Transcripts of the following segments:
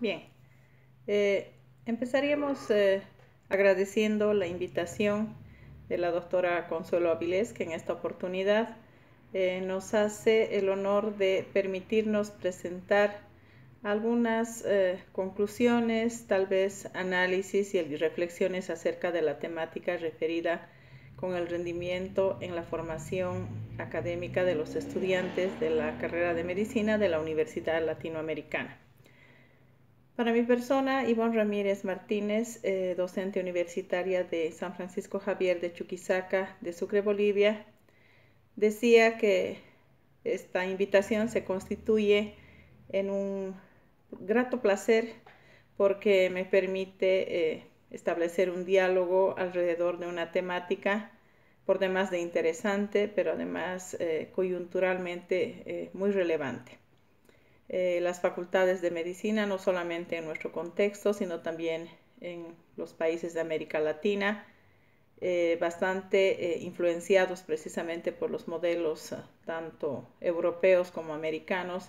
Bien, empezaríamos agradeciendo la invitación de la doctora Consuelo Avilés, que en esta oportunidad nos hace el honor de permitirnos presentar algunas conclusiones, tal vez análisis y reflexiones acerca de la temática referida con el rendimiento en la formación académica de los estudiantes de la carrera de medicina de la Universidad Latinoamericana. Para mi persona, Ivonne Ramírez Martínez, docente universitaria de San Francisco Javier de Chuquisaca, de Sucre, Bolivia, decía que esta invitación se constituye en un grato placer porque me permite establecer un diálogo alrededor de una temática por demás de interesante, pero además coyunturalmente muy relevante. Las facultades de medicina, no solamente en nuestro contexto, sino también en los países de América Latina, bastante influenciados precisamente por los modelos tanto europeos como americanos,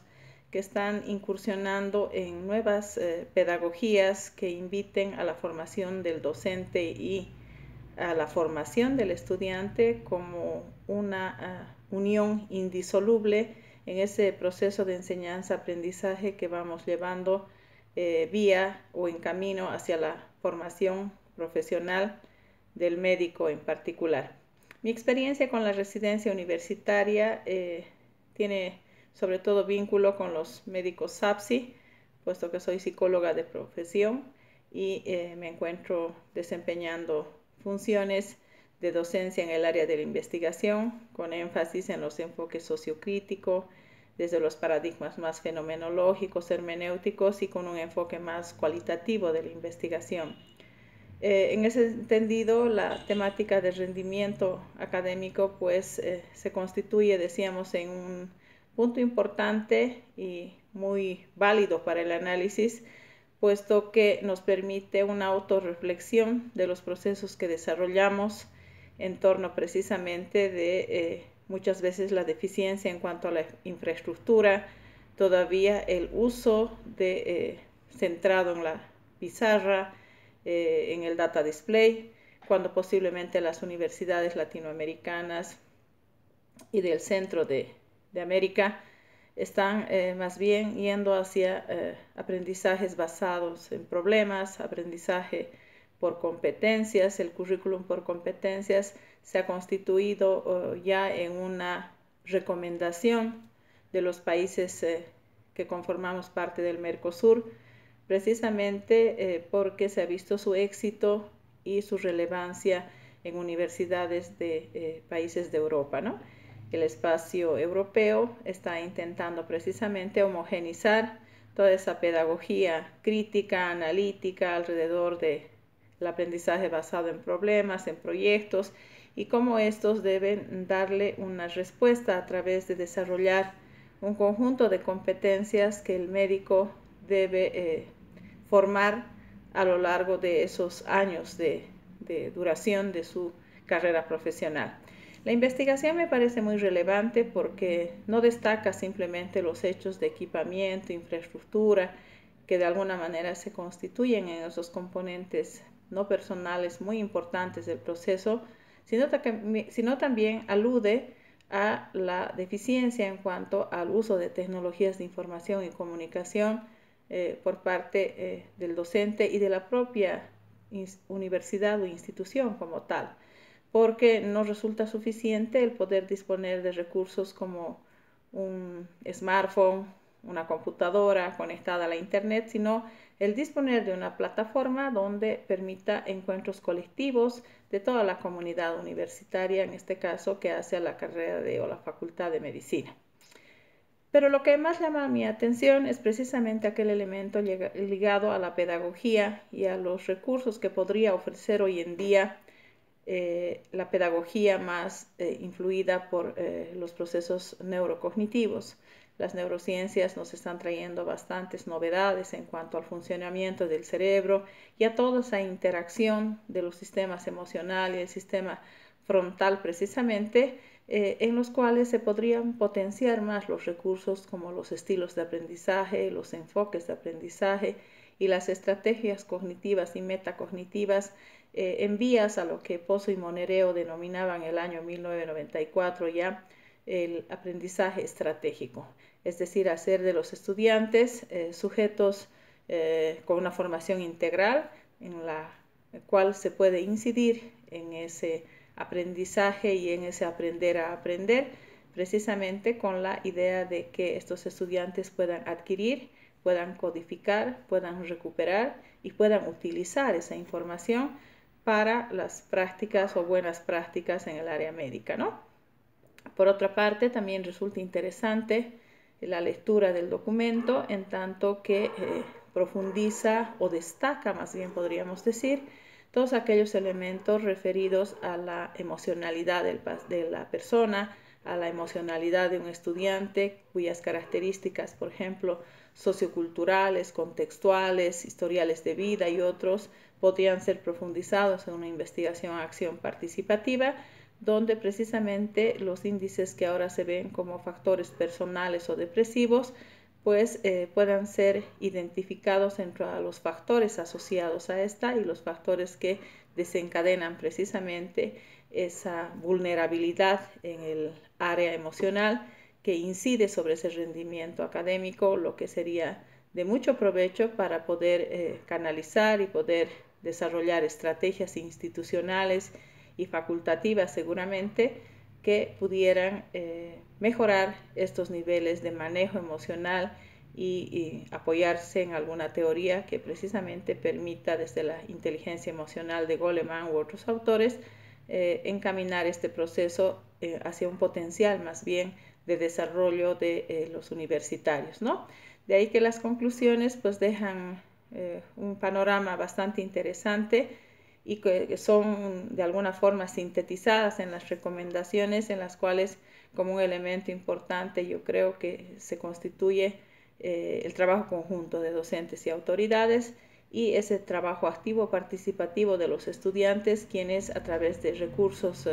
que están incursionando en nuevas pedagogías que inviten a la formación del docente y a la formación del estudiante como una unión indisoluble en ese proceso de enseñanza-aprendizaje que vamos llevando vía o en camino hacia la formación profesional del médico en particular. Mi experiencia con la residencia universitaria tiene sobre todo vínculo con los médicos SAPSI, puesto que soy psicóloga de profesión y me encuentro desempeñando funciones de docencia en el área de la investigación, con énfasis en los enfoques sociocríticos, desde los paradigmas más fenomenológicos, hermenéuticos y con un enfoque más cualitativo de la investigación. En ese entendido, la temática de rendimiento académico pues se constituye, decíamos, en un punto importante y muy válido para el análisis, puesto que nos permite una autorreflexión de los procesos que desarrollamos en torno precisamente de muchas veces la deficiencia en cuanto a la infraestructura, todavía el uso de centrado en la pizarra, en el data display, cuando posiblemente las universidades latinoamericanas y del centro de América están más bien yendo hacia aprendizajes basados en problemas, aprendizaje por competencias. El currículum por competencias se ha constituido ya en una recomendación de los países que conformamos parte del Mercosur, precisamente porque se ha visto su éxito y su relevancia en universidades de países de Europa, ¿no? El espacio europeo está intentando precisamente homogenizar toda esa pedagogía crítica, analítica alrededor del aprendizaje basado en problemas, en proyectos, y cómo estos deben darle una respuesta a través de desarrollar un conjunto de competencias que el médico debe formar a lo largo de esos años de duración de su carrera profesional. La investigación me parece muy relevante porque no destaca simplemente los hechos de equipamiento, infraestructura, que de alguna manera se constituyen en esos componentes no personales muy importantes del proceso, sino también alude a la deficiencia en cuanto al uso de tecnologías de información y comunicación por parte del docente y de la propia universidad o institución como tal, porque no resulta suficiente el poder disponer de recursos como un smartphone, una computadora conectada a la internet, sino el disponer de una plataforma donde permita encuentros colectivos de toda la comunidad universitaria, en este caso que hace a la carrera o la facultad de medicina. Pero lo que más llama mi atención es precisamente aquel elemento ligado a la pedagogía y a los recursos que podría ofrecer hoy en día la pedagogía más influida por los procesos neurocognitivos. Las neurociencias nos están trayendo bastantes novedades en cuanto al funcionamiento del cerebro y a toda esa interacción de los sistemas emocionales y el sistema frontal precisamente, en los cuales se podrían potenciar más los recursos como los estilos de aprendizaje, los enfoques de aprendizaje y las estrategias cognitivas y metacognitivas en vías a lo que Pozo y Monereo denominaban el año 1994 ya el aprendizaje estratégico, es decir, hacer de los estudiantes sujetos con una formación integral en la cual se puede incidir en ese aprendizaje y en ese aprender a aprender, precisamente con la idea de que estos estudiantes puedan adquirir, puedan codificar, puedan recuperar y puedan utilizar esa información para las prácticas o buenas prácticas en el área médica, ¿no? Por otra parte, también resulta interesante la lectura del documento en tanto que profundiza o destaca, más bien podríamos decir, todos aquellos elementos referidos a la emocionalidad de la persona, a la emocionalidad de un estudiante, cuyas características, por ejemplo, socioculturales, contextuales, historiales de vida y otros, podrían ser profundizados en una investigación-acción participativa, donde precisamente los índices que ahora se ven como factores personales o depresivos, pues puedan ser identificados entre los factores asociados a esta y los factores que desencadenan precisamente esa vulnerabilidad en el área emocional que incide sobre ese rendimiento académico, lo que sería de mucho provecho para poder canalizar y poder desarrollar estrategias institucionales y facultativas seguramente que pudieran mejorar estos niveles de manejo emocional y apoyarse en alguna teoría que precisamente permita desde la inteligencia emocional de Goleman u otros autores encaminar este proceso hacia un potencial más bien de desarrollo de los universitarios, ¿no? De ahí que las conclusiones pues dejan un panorama bastante interesante y que son de alguna forma sintetizadas en las recomendaciones en las cuales como un elemento importante yo creo que se constituye el trabajo conjunto de docentes y autoridades y ese trabajo activo participativo de los estudiantes quienes a través de recursos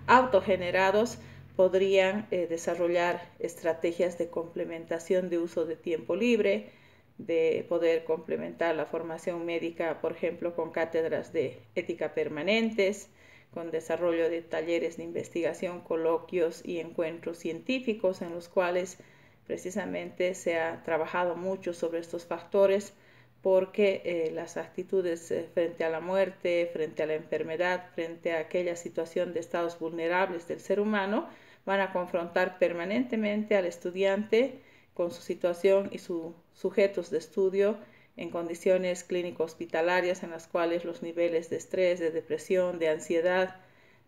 autogenerados podrían desarrollar estrategias de complementación de uso de tiempo libre, de poder complementar la formación médica, por ejemplo, con cátedras de ética permanentes, con desarrollo de talleres de investigación, coloquios y encuentros científicos en los cuales precisamente se ha trabajado mucho sobre estos factores porque las actitudes frente a la muerte, frente a la enfermedad, frente a aquella situación de estados vulnerables del ser humano, van a confrontar permanentemente al estudiante con su situación y sus sujetos de estudio en condiciones clínico-hospitalarias en las cuales los niveles de estrés, de depresión, de ansiedad,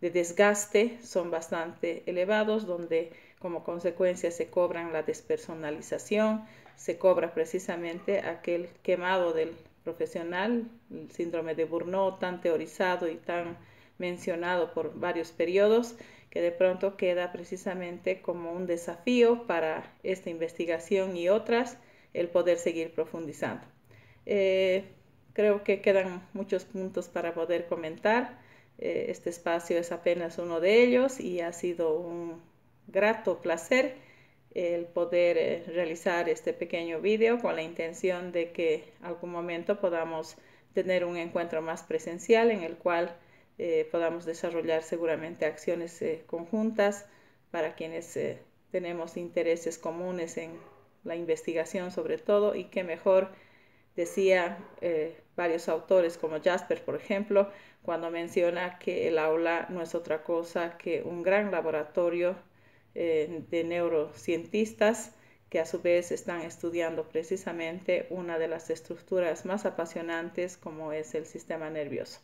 de desgaste son bastante elevados, donde como consecuencia se cobran la despersonalización, se cobra precisamente aquel quemado del profesional, el síndrome de Burnout tan teorizado y tan mencionado por varios periodos, que de pronto queda precisamente como un desafío para esta investigación y otras, el poder seguir profundizando. Creo que quedan muchos puntos para poder comentar. Este espacio es apenas uno de ellos y ha sido un grato placer el poder realizar este pequeño video con la intención de que algún momento podamos tener un encuentro más presencial en el cual podamos desarrollar seguramente acciones conjuntas para quienes tenemos intereses comunes en la investigación sobre todo y que mejor decía varios autores como Jasper, por ejemplo, cuando menciona que el aula no es otra cosa que un gran laboratorio de neurocientistas que a su vez están estudiando precisamente una de las estructuras más apasionantes como es el sistema nervioso.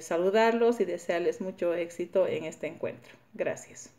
Saludarlos y desearles mucho éxito en este encuentro. Gracias.